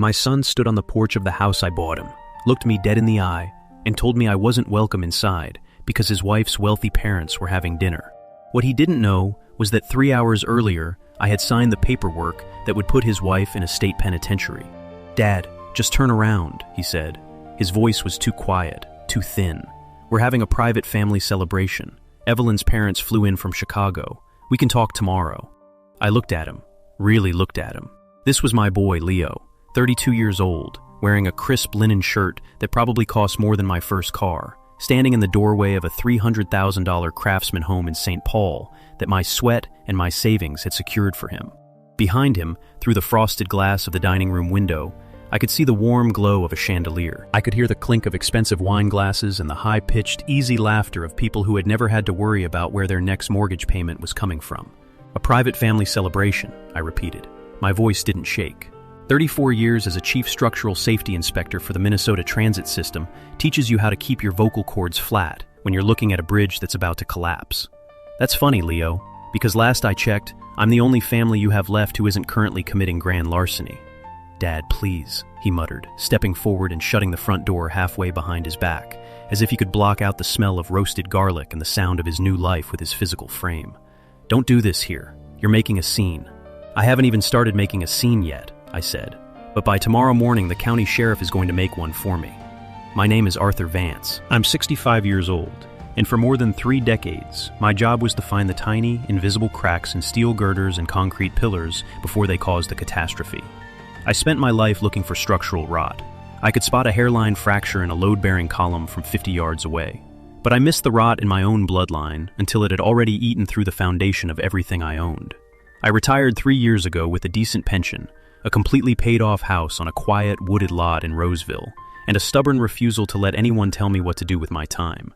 My son stood on the porch of the house I bought him, looked me dead in the eye, and told me I wasn't welcome inside because his wife's wealthy parents were having dinner. What he didn't know was that 3 hours earlier, I had signed the paperwork that would put his wife in a state penitentiary. "Dad, just turn around," he said. His voice was too quiet, too thin. "We're having a private family celebration. Evelyn's parents flew in from Chicago. We can talk tomorrow." I looked at him, really looked at him. This was my boy, Leo, 32 years old, wearing a crisp linen shirt that probably cost more than my first car, standing in the doorway of a $300,000 craftsman home in St. Paul that my sweat and my savings had secured for him. Behind him, through the frosted glass of the dining room window, I could see the warm glow of a chandelier. I could hear the clink of expensive wine glasses and the high-pitched, easy laughter of people who had never had to worry about where their next mortgage payment was coming from. "A private family celebration," I repeated. My voice didn't shake. 34 years as a chief structural safety inspector for the Minnesota transit system teaches you how to keep your vocal cords flat when you're looking at a bridge that's about to collapse. "That's funny, Leo, because last I checked, I'm the only family you have left who isn't currently committing grand larceny." "Dad, please," he muttered, stepping forward and shutting the front door halfway behind his back, as if he could block out the smell of roasted garlic and the sound of his new life with his physical frame. "Don't do this here. You're making a scene." "I haven't even started making a scene yet," I said. "But by tomorrow morning, the county sheriff is going to make one for me. My name is Arthur Vance. I'm 65 years old, and for more than 3 decades, my job was to find the tiny, invisible cracks in steel girders and concrete pillars before they caused a catastrophe. I spent my life looking for structural rot. I could spot a hairline fracture in a load-bearing column from 50 yards away. But I missed the rot in my own bloodline until it had already eaten through the foundation of everything I owned. I retired 3 years ago with a decent pension, a completely paid-off house on a quiet, wooded lot in Roseville, and a stubborn refusal to let anyone tell me what to do with my time.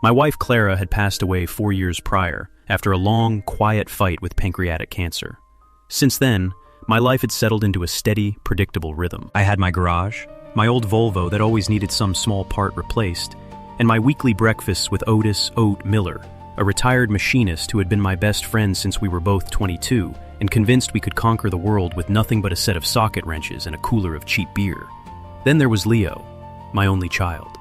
My wife Clara had passed away 4 years prior, after a long, quiet fight with pancreatic cancer. Since then, my life had settled into a steady, predictable rhythm. I had my garage, my old Volvo that always needed some small part replaced, and my weekly breakfasts with Otis Oat Miller, a retired machinist who had been my best friend since we were both 22, and convinced we could conquer the world with nothing but a set of socket wrenches and a cooler of cheap beer. Then there was Leo, my only child.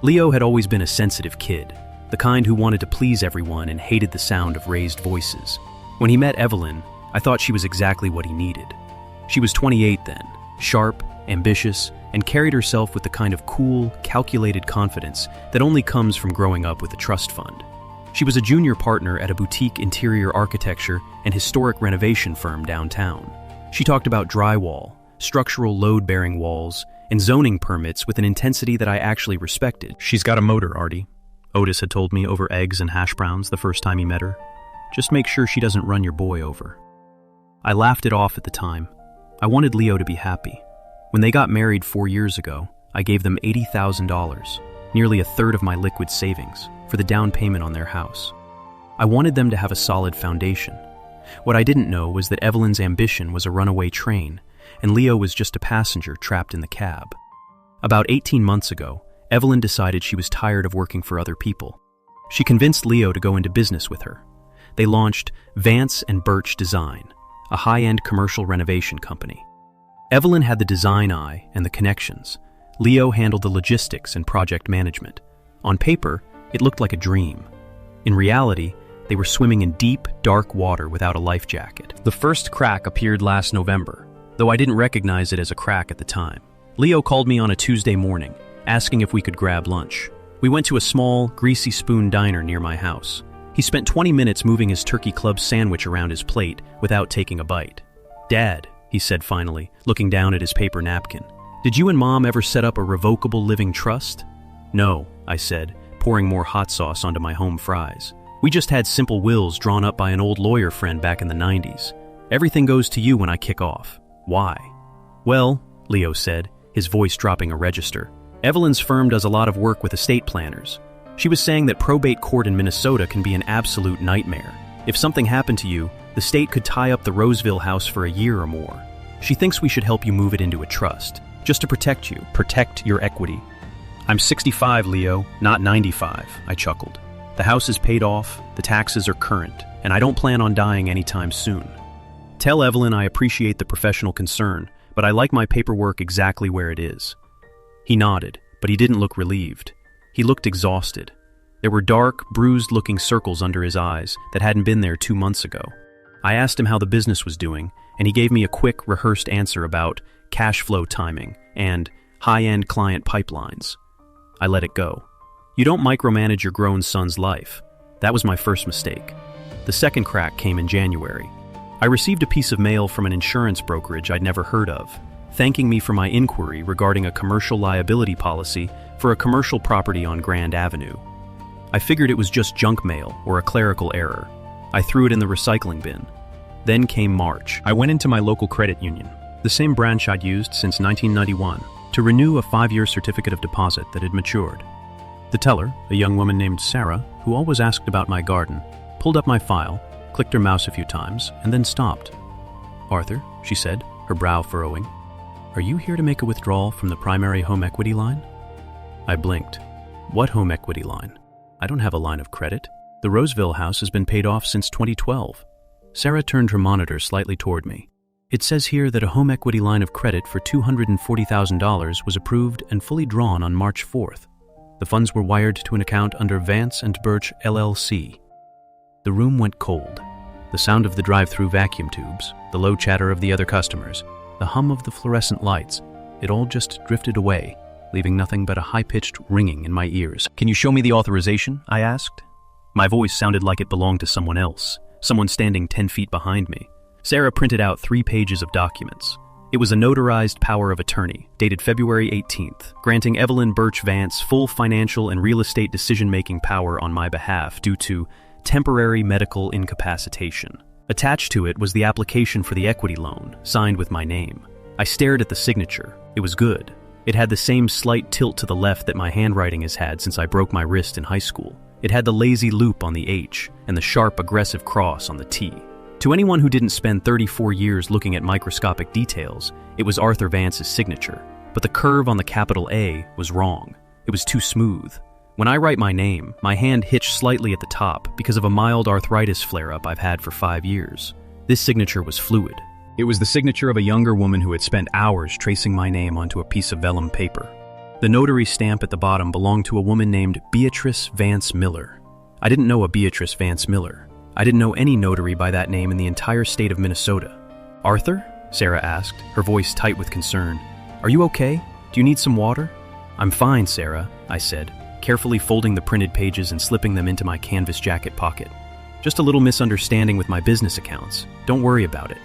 Leo had always been a sensitive kid, the kind who wanted to please everyone and hated the sound of raised voices. When he met Evelyn, I thought she was exactly what he needed. She was 28 then, sharp, ambitious, and carried herself with the kind of cool, calculated confidence that only comes from growing up with a trust fund. She was a junior partner at a boutique interior architecture and historic renovation firm downtown. She talked about drywall, structural load-bearing walls, and zoning permits with an intensity that I actually respected. "She's got a motor, Artie," Otis had told me over eggs and hash browns the first time he met her. "Just make sure she doesn't run your boy over." I laughed it off at the time. I wanted Leo to be happy. When they got married 4 years ago, I gave them $80,000, nearly a third of my liquid savings, for the down payment on their house. I wanted them to have a solid foundation. What I didn't know was that Evelyn's ambition was a runaway train, and Leo was just a passenger trapped in the cab. About 18 months ago, Evelyn decided she was tired of working for other people. She convinced Leo to go into business with her. They launched Vance and Birch Design, a high-end commercial renovation company. Evelyn had the design eye and the connections. Leo handled the logistics and project management. On paper, it looked like a dream. In reality, they were swimming in deep, dark water without a life jacket. The first crack appeared last November, though I didn't recognize it as a crack at the time. Leo called me on a Tuesday morning, asking if we could grab lunch. We went to a small, greasy spoon diner near my house. He spent 20 minutes moving his turkey club sandwich around his plate without taking a bite. "Dad," he said finally, looking down at his paper napkin, "did you and Mom ever set up a revocable living trust?" "No," I said, pouring more hot sauce onto my home fries. "We just had simple wills drawn up by an old lawyer friend back in the 90s. Everything goes to you when I kick off." "Why?" "Well," Leo said, his voice dropping a register, "Evelyn's firm does a lot of work with estate planners. She was saying that probate court in Minnesota can be an absolute nightmare. If something happened to you, the state could tie up the Roseville house for a year or more. She thinks we should help you move it into a trust, just to protect you, protect your equity." "I'm 65, Leo, not 95, I chuckled. "The house is paid off, the taxes are current, and I don't plan on dying anytime soon. Tell Evelyn I appreciate the professional concern, but but I like my paperwork exactly where it is." He nodded, but he didn't look relieved. He looked exhausted. There were dark, bruised-looking circles under his eyes that hadn't been there 2 months ago. I asked him how the business was doing, and he gave me a quick, rehearsed answer about cash flow timing and high-end client pipelines. I let it go. You don't micromanage your grown son's life. That was my first mistake. The second crack came in January. I received a piece of mail from an insurance brokerage I'd never heard of, thanking me for my inquiry regarding a commercial liability policy for a commercial property on Grand Avenue. I figured it was just junk mail or a clerical error. I threw it in the recycling bin. Then came March. I went into my local credit union, the same branch I'd used since 1991, to renew a 5-year certificate of deposit that had matured. The teller, a young woman named Sarah, who always asked about my garden, pulled up my file, clicked her mouse a few times, and then stopped. "Arthur," she said, her brow furrowing, "are you here to make a withdrawal from the primary home equity line?" I blinked. "What home equity line? I don't have a line of credit. The Roseville house has been paid off since 2012. Sarah turned her monitor slightly toward me. "It says here that a home equity line of credit for $240,000 was approved and fully drawn on March 4th. The funds were wired to an account under Vance and Birch LLC. The room went cold. The sound of the drive-through vacuum tubes, the low chatter of the other customers, the hum of the fluorescent lights, it all just drifted away, leaving nothing but a high-pitched ringing in my ears. "Can you show me the authorization?" I asked. My voice sounded like it belonged to someone else, someone standing 10 feet behind me. Sarah printed out 3 pages of documents. It was a notarized power of attorney, dated February 18th, granting Evelyn Birch Vance full financial and real estate decision-making power on my behalf due to temporary medical incapacitation. Attached to it was the application for the equity loan, signed with my name. I stared at the signature. It was good. It had the same slight tilt to the left that my handwriting has had since I broke my wrist in high school. It had the lazy loop on the H and the sharp, aggressive cross on the T. To anyone who didn't spend 34 years looking at microscopic details, it was Arthur Vance's signature, but the curve on the capital A was wrong. It was too smooth. When I write my name, my hand hitched slightly at the top because of a mild arthritis flare-up I've had for 5 years. This signature was fluid. It was the signature of a younger woman who had spent hours tracing my name onto a piece of vellum paper. The notary stamp at the bottom belonged to a woman named Beatrice Vance Miller. I didn't know a Beatrice Vance Miller. I didn't know any notary by that name in the entire state of Minnesota. "Arthur?" Sarah asked, her voice tight with concern. "Are you okay? Do you need some water?" "I'm fine, Sarah," I said, carefully folding the printed pages and slipping them into my canvas jacket pocket. "Just a little misunderstanding with my business accounts. Don't worry about it."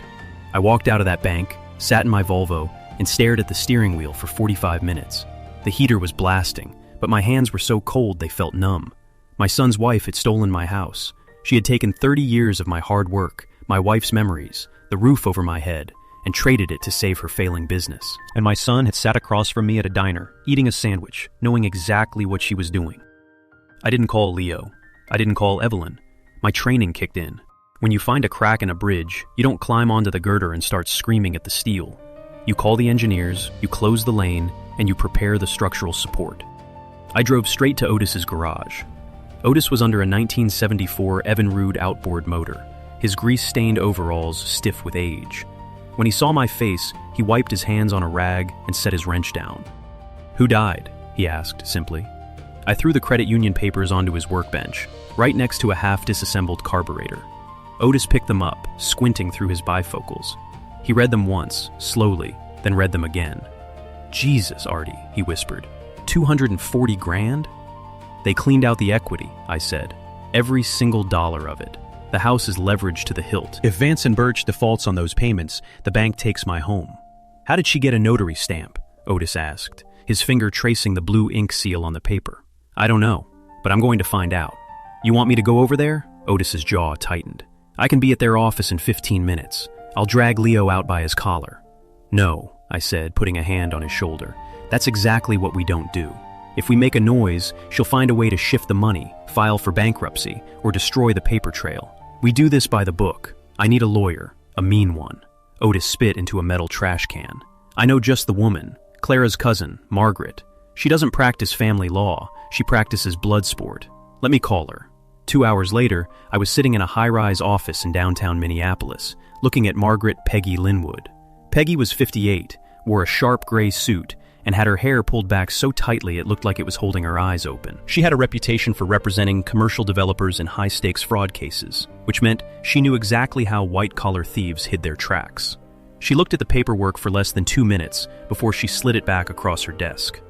I walked out of that bank, sat in my Volvo, and stared at the steering wheel for 45 minutes. The heater was blasting, but my hands were so cold they felt numb. My son's wife had stolen my house. She had taken 30 years of my hard work, my wife's memories, the roof over my head, and traded it to save her failing business. And my son had sat across from me at a diner, eating a sandwich, knowing exactly what she was doing. I didn't call Leo. I didn't call Evelyn. My training kicked in. When you find a crack in a bridge, you don't climb onto the girder and start screaming at the steel. You call the engineers, you close the lane, and you prepare the structural support. I drove straight to Otis's garage. Otis was under a 1974 Evinrude outboard motor, his grease-stained overalls stiff with age. When he saw my face, he wiped his hands on a rag and set his wrench down. "Who died?" he asked simply. I threw the credit union papers onto his workbench, right next to a half-disassembled carburetor. Otis picked them up, squinting through his bifocals. He read them once, slowly, then read them again. "Jesus, Artie," he whispered. 240 grand? "They cleaned out the equity," I said. "Every single dollar of it. The house is leveraged to the hilt. If Vance and Birch defaults on those payments, the bank takes my home." "How did she get a notary stamp?" Otis asked, his finger tracing the blue ink seal on the paper. "I don't know, but I'm going to find out." "You want me to go over there?" Otis's jaw tightened. "I can be at their office in 15 minutes. I'll drag Leo out by his collar." "No," I said, putting a hand on his shoulder. "That's exactly what we don't do. If we make a noise, she'll find a way to shift the money, file for bankruptcy, or destroy the paper trail. We do this by the book. I need a lawyer, a mean one." Otis spit into a metal trash can. "I know just the woman, Clara's cousin, Margaret. She doesn't practice family law, she practices blood sport. Let me call her." 2 hours later, I was sitting in a high-rise office in downtown Minneapolis, looking at Margaret Peggy Linwood. Peggy was 58, wore a sharp gray suit, and had her hair pulled back so tightly it looked like it was holding her eyes open. She had a reputation for representing commercial developers in high-stakes fraud cases, which meant she knew exactly how white-collar thieves hid their tracks. She looked at the paperwork for less than 2 minutes before she slid it back across her desk.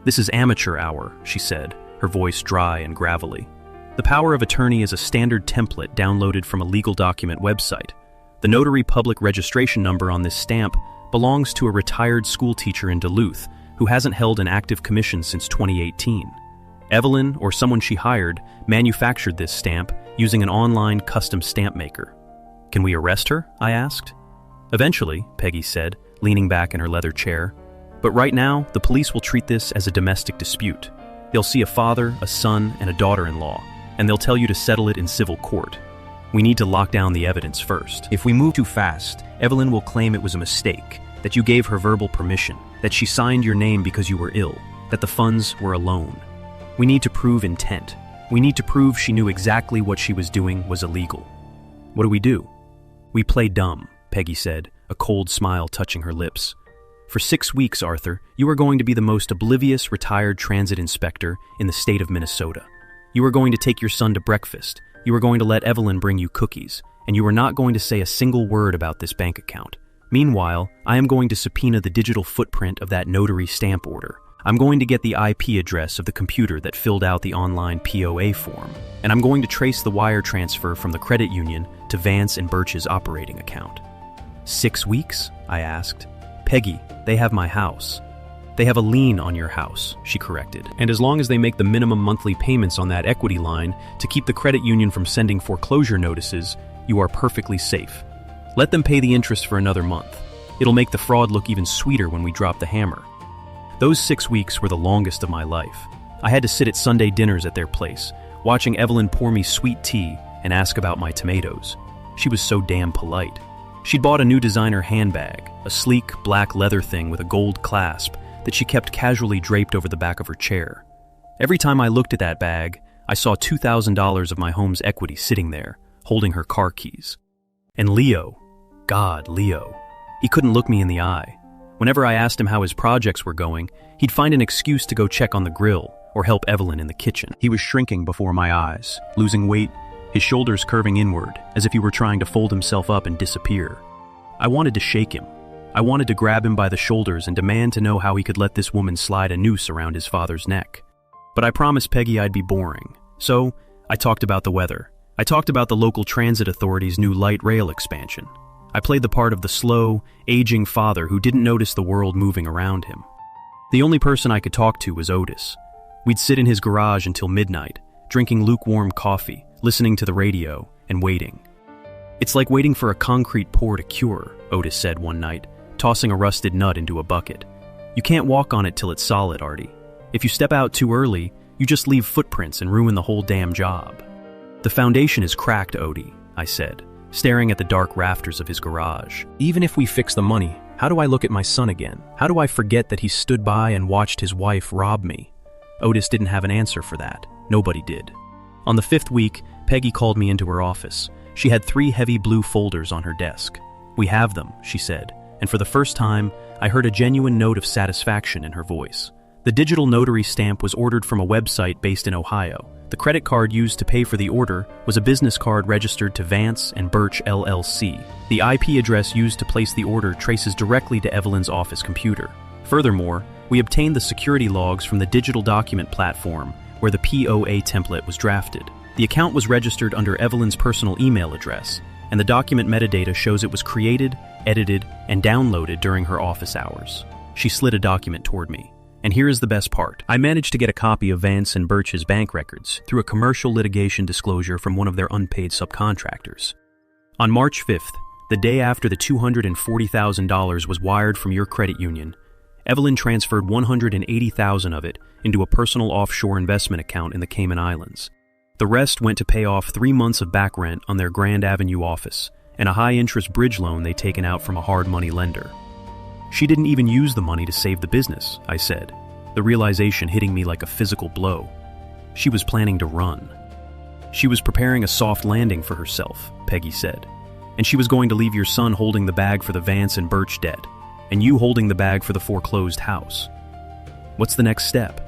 "This is amateur hour," she said, her voice dry and gravelly. "The power of attorney is a standard template downloaded from a legal document website. The notary public registration number on this stamp belongs to a retired schoolteacher in Duluth who hasn't held an active commission since 2018. Evelyn, or someone she hired, manufactured this stamp using an online custom stamp maker." "Can we arrest her?" I asked. "Eventually," Peggy said, leaning back in her leather chair. "But right now, the police will treat this as a domestic dispute. They'll see a father, a son, and a daughter-in-law, and they'll tell you to settle it in civil court. We need to lock down the evidence first. If we move too fast, Evelyn will claim it was a mistake, that you gave her verbal permission, that she signed your name because you were ill, that the funds were a loan. We need to prove intent. We need to prove she knew exactly what she was doing was illegal. What do we do?" "We play dumb," Peggy said, a cold smile touching her lips. "For 6 weeks, Arthur, you are going to be the most oblivious retired transit inspector in the state of Minnesota. You are going to take your son to breakfast. You are going to let Evelyn bring you cookies, and you are not going to say a single word about this bank account. Meanwhile, I am going to subpoena the digital footprint of that notary stamp order. I'm going to get the IP address of the computer that filled out the online POA form, and I'm going to trace the wire transfer from the credit union to Vance and Birch's operating account." 6 weeks? I asked. "Peggy, they have my house." "They have a lien on your house," she corrected. "And as long as they make the minimum monthly payments on that equity line to keep the credit union from sending foreclosure notices, you are perfectly safe. Let them pay the interest for another month. It'll make the fraud look even sweeter when we drop the hammer." Those 6 weeks were the longest of my life. I had to sit at Sunday dinners at their place, watching Evelyn pour me sweet tea and ask about my tomatoes. She was so damn polite. She'd bought a new designer handbag, a sleek black leather thing with a gold clasp that she kept casually draped over the back of her chair. Every time I looked at that bag, I saw $2,000 of my home's equity sitting there, holding her car keys. And Leo, God, Leo, he couldn't look me in the eye. Whenever I asked him how his projects were going, he'd find an excuse to go check on the grill or help Evelyn in the kitchen. He was shrinking before my eyes, losing weight, his shoulders curving inward, as if he were trying to fold himself up and disappear. I wanted to shake him. I wanted to grab him by the shoulders and demand to know how he could let this woman slide a noose around his father's neck. But I promised Peggy I'd be boring. So, I talked about the weather. I talked about the local transit authority's new light rail expansion. I played the part of the slow, aging father who didn't notice the world moving around him. The only person I could talk to was Otis. We'd sit in his garage until midnight, drinking lukewarm coffee, listening to the radio, and waiting. "It's like waiting for a concrete pour to cure," Otis said one night, tossing a rusted nut into a bucket. "You can't walk on it till it's solid, Artie. If you step out too early, you just leave footprints and ruin the whole damn job." "The foundation is cracked, Odie," I said, staring at the dark rafters of his garage. "Even if we fix the money, how do I look at my son again? How do I forget that he stood by and watched his wife rob me?" Otis didn't have an answer for that. Nobody did. On the 5th week, Peggy called me into her office. She had 3 heavy blue folders on her desk. "We have them," she said, and for the first time, I heard a genuine note of satisfaction in her voice. The digital notary stamp was ordered from a website based in Ohio. The credit card used to pay for the order was a business card registered to Vance and Birch LLC. The IP address used to place the order traces directly to Evelyn's office computer. Furthermore, we obtained the security logs from the digital document platform where the POA template was drafted. The account was registered under Evelyn's personal email address, and the document metadata shows it was created, edited, and downloaded during her office hours. She slid a document toward me. And here is the best part. I managed to get a copy of Vance and Birch's bank records through a commercial litigation disclosure from one of their unpaid subcontractors. On March 5th, the day after the $240,000 was wired from your credit union, Evelyn transferred $180,000 of it into a personal offshore investment account in the Cayman Islands. The rest went to pay off 3 months of back rent on their Grand Avenue office and a high-interest bridge loan they'd taken out from a hard money lender. She didn't even use the money to save the business, I said, the realization hitting me like a physical blow. She was planning to run. She was preparing a soft landing for herself, Peggy said, and she was going to leave your son holding the bag for the Vance and Birch debt, and you holding the bag for the foreclosed house. What's the next step?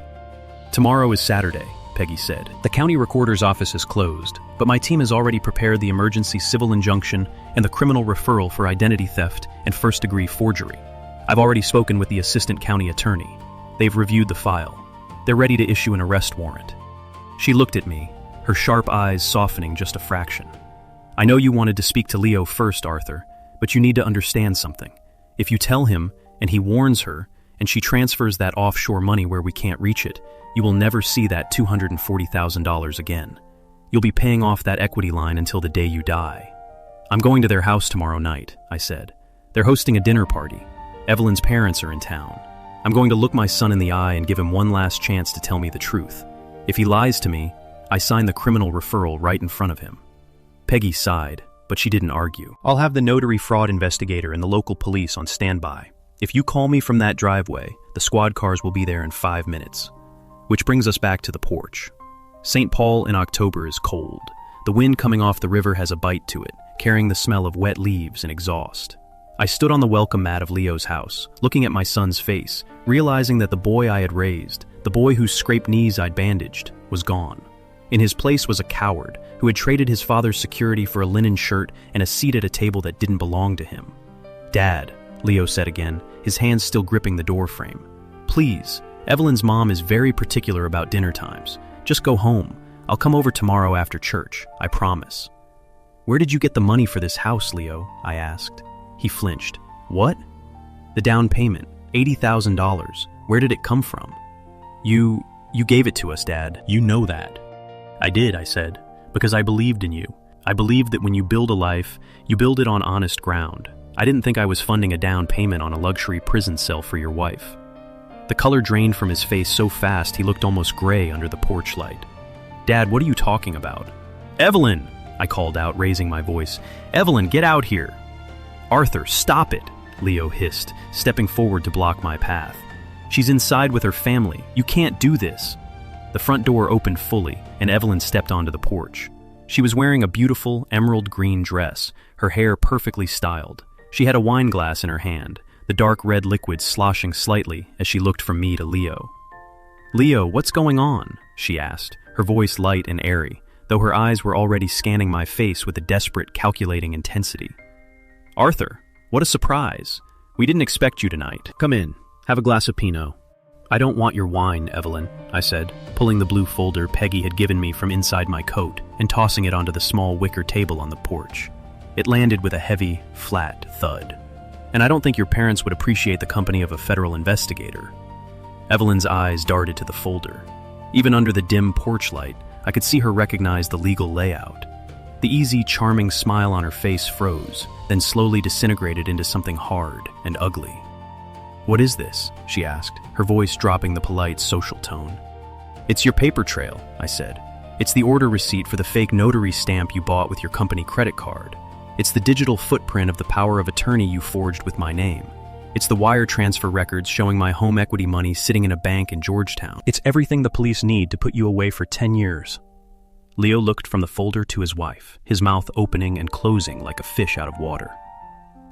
Tomorrow is Saturday, Peggy said. The county recorder's office is closed, but my team has already prepared the emergency civil injunction and the criminal referral for identity theft and first-degree forgery. I've already spoken with the assistant county attorney. They've reviewed the file. They're ready to issue an arrest warrant. She looked at me, her sharp eyes softening just a fraction. I know you wanted to speak to Leo first, Arthur, but you need to understand something. If you tell him, and he warns her, and she transfers that offshore money where we can't reach it, you will never see that $240,000 again. You'll be paying off that equity line until the day you die. I'm going to their house tomorrow night, I said. They're hosting a dinner party. Evelyn's parents are in town. I'm going to look my son in the eye and give him one last chance to tell me the truth. If he lies to me, I sign the criminal referral right in front of him. Peggy sighed, but she didn't argue. I'll have the notary fraud investigator and the local police on standby. If you call me from that driveway, the squad cars will be there in 5 minutes. Which brings us back to the porch. St. Paul in October is cold. The wind coming off the river has a bite to it, carrying the smell of wet leaves and exhaust. I stood on the welcome mat of Leo's house, looking at my son's face, realizing that the boy I had raised, the boy whose scraped knees I'd bandaged, was gone. In his place was a coward who had traded his father's security for a linen shirt and a seat at a table that didn't belong to him. "Dad," Leo said again, his hands still gripping the doorframe. "Please, Evelyn's mom is very particular about dinner times. Just go home. I'll come over tomorrow after church, I promise." "Where did you get the money for this house, Leo?" I asked. He flinched. "What?" "The down payment, $80,000. Where did it come from?" You gave it to us, Dad. You know that." "I did," I said, "because I believed in you. I believed that when you build a life, you build it on honest ground. I didn't think I was funding a down payment on a luxury prison cell for your wife." The color drained from his face so fast he looked almost gray under the porch light. "Dad, what are you talking about?" "Evelyn!" I called out, raising my voice. "Evelyn, get out here!" "Arthur, stop it!" Leo hissed, stepping forward to block my path. "She's inside with her family. You can't do this." The front door opened fully, and Evelyn stepped onto the porch. She was wearing a beautiful emerald green dress, her hair perfectly styled. She had a wine glass in her hand, the dark red liquid sloshing slightly as she looked from me to Leo. "Leo, what's going on?" she asked, her voice light and airy, though her eyes were already scanning my face with a desperate, calculating intensity. "Arthur, what a surprise. We didn't expect you tonight. Come in, have a glass of Pinot." "I don't want your wine, Evelyn," I said, pulling the blue folder Peggy had given me from inside my coat and tossing it onto the small wicker table on the porch. It landed with a heavy, flat thud. "And I don't think your parents would appreciate the company of a federal investigator." Evelyn's eyes darted to the folder. Even under the dim porch light, I could see her recognize the legal layout. The easy, charming smile on her face froze, then slowly disintegrated into something hard and ugly. "What is this?" she asked, her voice dropping the polite social tone. "It's your paper trail," I said. "It's the order receipt for the fake notary stamp you bought with your company credit card. It's the digital footprint of the power of attorney you forged with my name. It's the wire transfer records showing my home equity money sitting in a bank in Georgetown. It's everything the police need to put you away for 10 years. Leo looked from the folder to his wife, his mouth opening and closing like a fish out of water.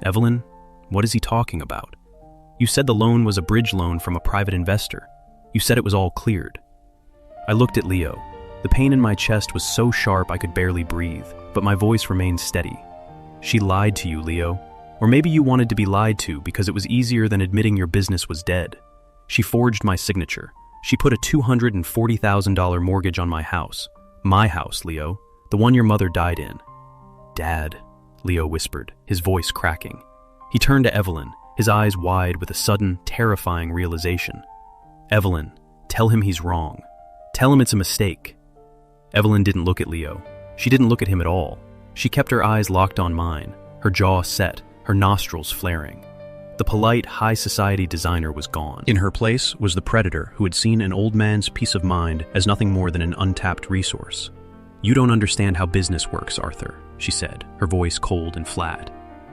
"Evelyn, what is he talking about? You said the loan was a bridge loan from a private investor. You said it was all cleared." I looked at Leo. The pain in my chest was so sharp I could barely breathe, but my voice remained steady. "She lied to you, Leo. Or maybe you wanted to be lied to because it was easier than admitting your business was dead. She forged my signature. She put a $240,000 mortgage on my house. My house, Leo. The one your mother died in." "Dad," Leo whispered, his voice cracking. He turned to Evelyn, his eyes wide with a sudden, terrifying realization. "Evelyn, tell him he's wrong. Tell him it's a mistake." Evelyn didn't look at Leo. She didn't look at him at all. She kept her eyes locked on mine, her jaw set, her nostrils flaring. The polite, high society designer was gone. In her place was the predator who had seen an old man's peace of mind as nothing more than an untapped resource. "You don't understand how business works, Arthur," she said, her voice cold and flat.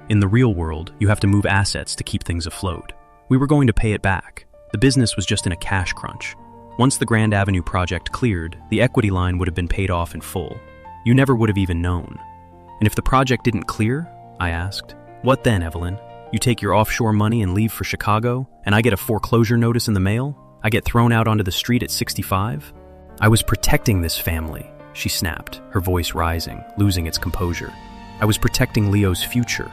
"In the real world, you have to move assets to keep things afloat. We were going to pay it back. The business was just in a cash crunch. Once the Grand Avenue project cleared, the equity line would have been paid off in full. You never would have even known." "And if the project didn't clear?" I asked. "What then, Evelyn?" You take your offshore money and leave for Chicago, and I get a foreclosure notice in the mail? I get thrown out onto the street at 65? I was protecting this family, she snapped, her voice rising, losing its composure. I was protecting Leo's future.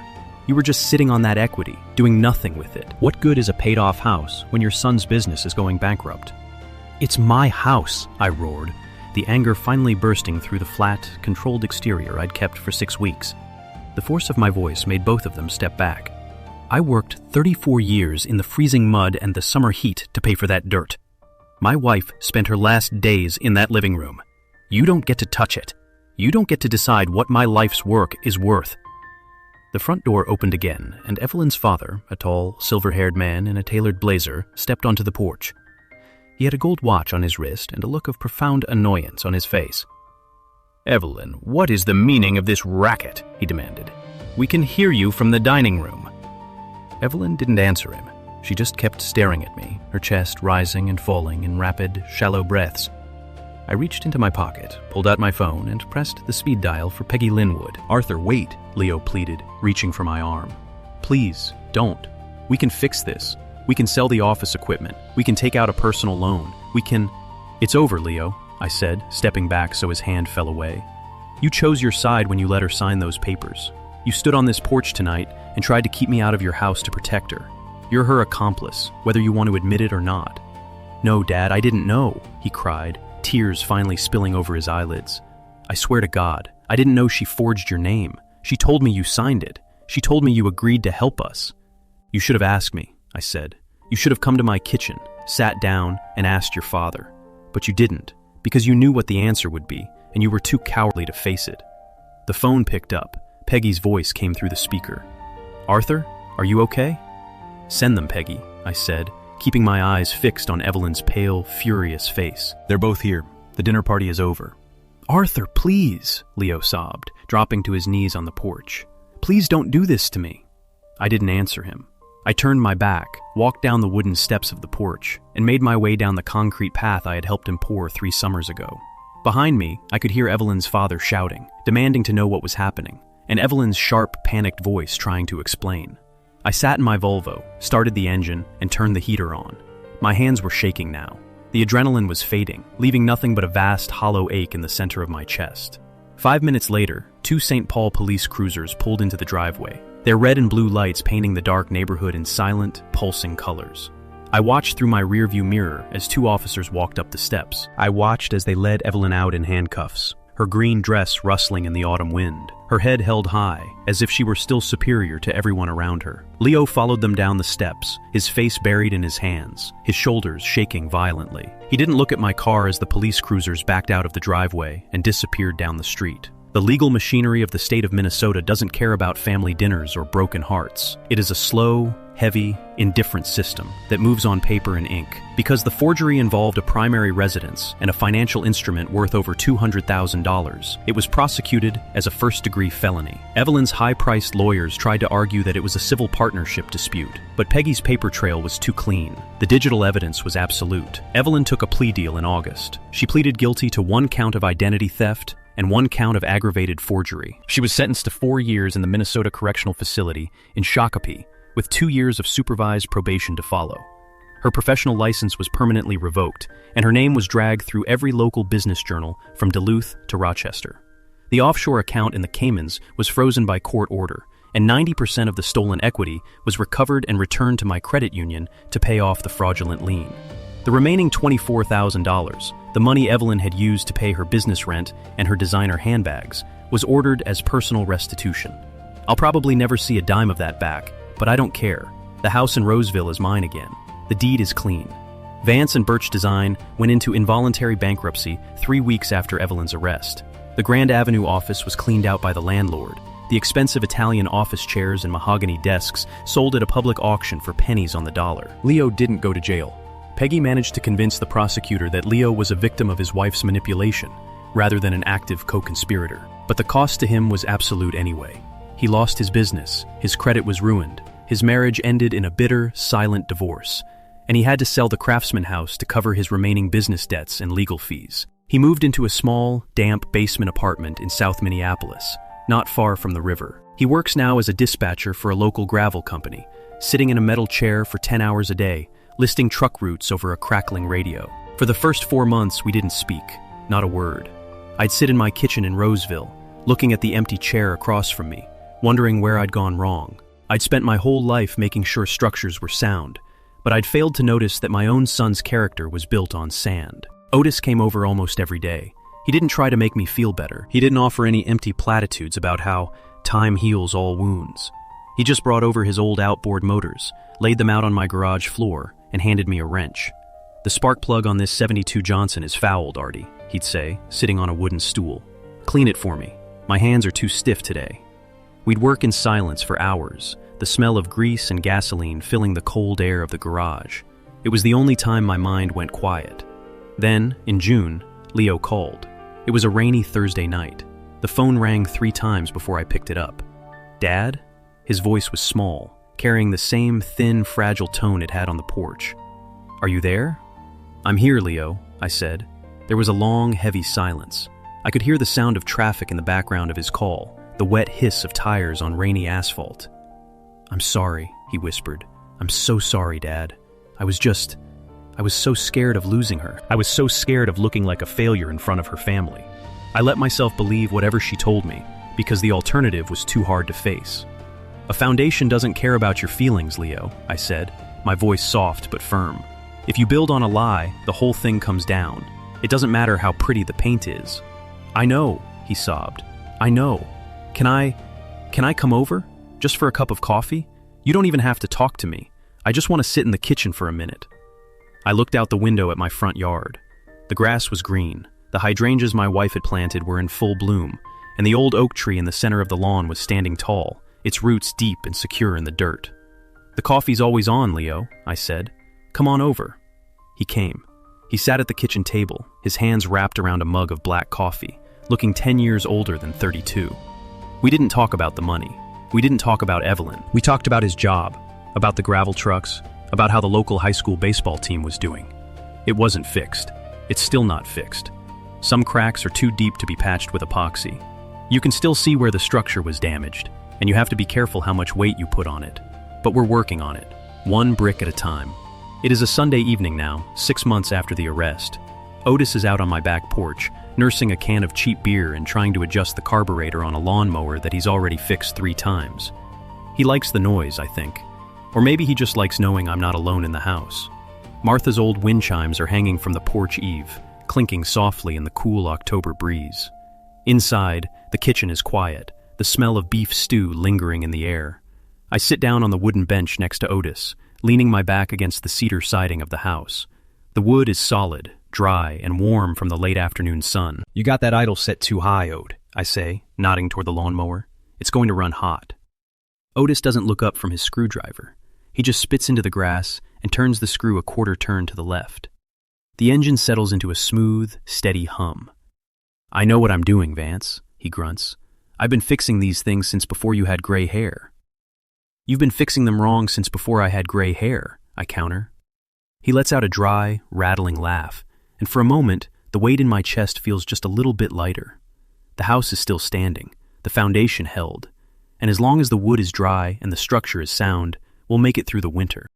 You were just sitting on that equity, doing nothing with it. What good is a paid-off house when your son's business is going bankrupt? It's my house, I roared, the anger finally bursting through the flat, controlled exterior I'd kept for 6 weeks. The force of my voice made both of them step back. I worked 34 years in the freezing mud and the summer heat to pay for that dirt. My wife spent her last days in that living room. You don't get to touch it. You don't get to decide what my life's work is worth. The front door opened again, and Evelyn's father, a tall, silver-haired man in a tailored blazer, stepped onto the porch. He had a gold watch on his wrist and a look of profound annoyance on his face. "Evelyn, what is the meaning of this racket?" he demanded. "We can hear you from the dining room." Evelyn didn't answer him. She just kept staring at me, her chest rising and falling in rapid, shallow breaths. I reached into my pocket, pulled out my phone, and pressed the speed dial for Peggy Linwood. "Arthur, wait," Leo pleaded, reaching for my arm. "Please, don't. We can fix this. We can sell the office equipment. We can take out a personal loan. We can—" "It's over, Leo," I said, stepping back so his hand fell away. "You chose your side when you let her sign those papers. You stood on this porch tonight and tried to keep me out of your house to protect her. You're her accomplice, whether you want to admit it or not." "No, Dad, I didn't know," he cried, tears finally spilling over his eyelids. "I swear to God, I didn't know she forged your name. She told me you signed it. She told me you agreed to help us." "You should have asked me," I said. "You should have come to my kitchen, sat down, and asked your father. But you didn't, because you knew what the answer would be, and you were too cowardly to face it." The phone picked up. Peggy's voice came through the speaker. "Arthur, are you okay?" "Send them, Peggy," I said, keeping my eyes fixed on Evelyn's pale, furious face. "They're both here. The dinner party is over." "Arthur, please," Leo sobbed, dropping to his knees on the porch. "Please don't do this to me." I didn't answer him. I turned my back, walked down the wooden steps of the porch, and made my way down the concrete path I had helped him pour 3 summers ago. Behind me, I could hear Evelyn's father shouting, demanding to know what was happening, and Evelyn's sharp, panicked voice trying to explain. I sat in my Volvo, started the engine, and turned the heater on. My hands were shaking now. The adrenaline was fading, leaving nothing but a vast, hollow ache in the center of my chest. 5 minutes later, 2 St. Paul police cruisers pulled into the driveway, their red and blue lights painting the dark neighborhood in silent, pulsing colors. I watched through my rearview mirror as 2 officers walked up the steps. I watched as they led Evelyn out in handcuffs, her green dress rustling in the autumn wind, her head held high, as if she were still superior to everyone around her. Leo followed them down the steps, his face buried in his hands, his shoulders shaking violently. He didn't look at my car as the police cruisers backed out of the driveway and disappeared down the street. The legal machinery of the state of Minnesota doesn't care about family dinners or broken hearts. It is a slow, heavy, indifferent system that moves on paper and ink. Because the forgery involved a primary residence and a financial instrument worth over $200,000, it was prosecuted as a first-degree felony. Evelyn's high-priced lawyers tried to argue that it was a civil partnership dispute, but Peggy's paper trail was too clean. The digital evidence was absolute. Evelyn took a plea deal in August. She pleaded guilty to 1 count of identity theft and 1 count of aggravated forgery. She was sentenced to 4 years in the Minnesota Correctional Facility in Shakopee, with 2 years of supervised probation to follow. Her professional license was permanently revoked, and her name was dragged through every local business journal from Duluth to Rochester. The offshore account in the Caymans was frozen by court order, and 90% of the stolen equity was recovered and returned to my credit union to pay off the fraudulent lien. The remaining $24,000, the money Evelyn had used to pay her business rent and her designer handbags, was ordered as personal restitution. I'll probably never see a dime of that back, but I don't care. The house in Roseville is mine again. The deed is clean. Vance and Birch Design went into involuntary bankruptcy 3 weeks after Evelyn's arrest. The Grand Avenue office was cleaned out by the landlord. The expensive Italian office chairs and mahogany desks sold at a public auction for pennies on the dollar. Leo didn't go to jail. Peggy managed to convince the prosecutor that Leo was a victim of his wife's manipulation, rather than an active co-conspirator. But the cost to him was absolute anyway. He lost his business, his credit was ruined, his marriage ended in a bitter, silent divorce, and he had to sell the Craftsman house to cover his remaining business debts and legal fees. He moved into a small, damp basement apartment in South Minneapolis, not far from the river. He works now as a dispatcher for a local gravel company, sitting in a metal chair for 10 hours a day, listing truck routes over a crackling radio. For the first 4 months, we didn't speak, not a word. I'd sit in my kitchen in Roseville, looking at the empty chair across from me, wondering where I'd gone wrong. I'd spent my whole life making sure structures were sound, but I'd failed to notice that my own son's character was built on sand. Otis came over almost every day. He didn't try to make me feel better. He didn't offer any empty platitudes about how time heals all wounds. He just brought over his old outboard motors, laid them out on my garage floor, and handed me a wrench. "The spark plug on this 72 Johnson is fouled, Artie," he'd say, sitting on a wooden stool. "Clean it for me. My hands are too stiff today." We'd work in silence for hours, the smell of grease and gasoline filling the cold air of the garage. It was the only time my mind went quiet. Then, in June, Leo called. It was a rainy Thursday night. The phone rang 3 times before I picked it up. "Dad?" His voice was small, carrying the same thin, fragile tone it had on the porch. "Are you there?" "I'm here, Leo," I said. There was a long, heavy silence. I could hear the sound of traffic in the background of his call, the wet hiss of tires on rainy asphalt. "I'm sorry," he whispered. "I'm so sorry, Dad. I was so scared of losing her. I was so scared of looking like a failure in front of her family. I let myself believe whatever she told me, because the alternative was too hard to face." "A foundation doesn't care about your feelings, Leo," I said, my voice soft but firm. "If you build on a lie, the whole thing comes down. It doesn't matter how pretty the paint is." "I know," he sobbed. "I know. Can I come over? Just for a cup of coffee? You don't even have to talk to me. I just want to sit in the kitchen for a minute." I looked out the window at my front yard. The grass was green. The hydrangeas my wife had planted were in full bloom, and the old oak tree in the center of the lawn was standing tall, its roots deep and secure in the dirt. "The coffee's always on, Leo," I said. "Come on over." He came. He sat at the kitchen table, his hands wrapped around a mug of black coffee, looking 10 years older than 32. We didn't talk about the money. We didn't talk about Evelyn. We talked about his job, about the gravel trucks, about how the local high school baseball team was doing. It wasn't fixed. It's still not fixed. Some cracks are too deep to be patched with epoxy. You can still see where the structure was damaged, and you have to be careful how much weight you put on it. But we're working on it, one brick at a time. It is a Sunday evening now, 6 months after the arrest. Otis is out on my back porch, nursing a can of cheap beer and trying to adjust the carburetor on a lawnmower that he's already fixed 3 times. He likes the noise, I think. Or maybe he just likes knowing I'm not alone in the house. Martha's old wind chimes are hanging from the porch eave, clinking softly in the cool October breeze. Inside, the kitchen is quiet, the smell of beef stew lingering in the air. I sit down on the wooden bench next to Otis, leaning my back against the cedar siding of the house. The wood is solid, dry, and warm from the late afternoon sun. "You got that idle set too high, Ode," I say, nodding toward the lawnmower. "It's going to run hot." Otis doesn't look up from his screwdriver. He just spits into the grass and turns the screw a quarter turn to the left. The engine settles into a smooth, steady hum. "I know what I'm doing, Vance," he grunts. "I've been fixing these things since before you had gray hair." "You've been fixing them wrong since before I had gray hair," I counter. He lets out a dry, rattling laugh, and for a moment, the weight in my chest feels just a little bit lighter. The house is still standing, the foundation held, and as long as the wood is dry and the structure is sound, we'll make it through the winter.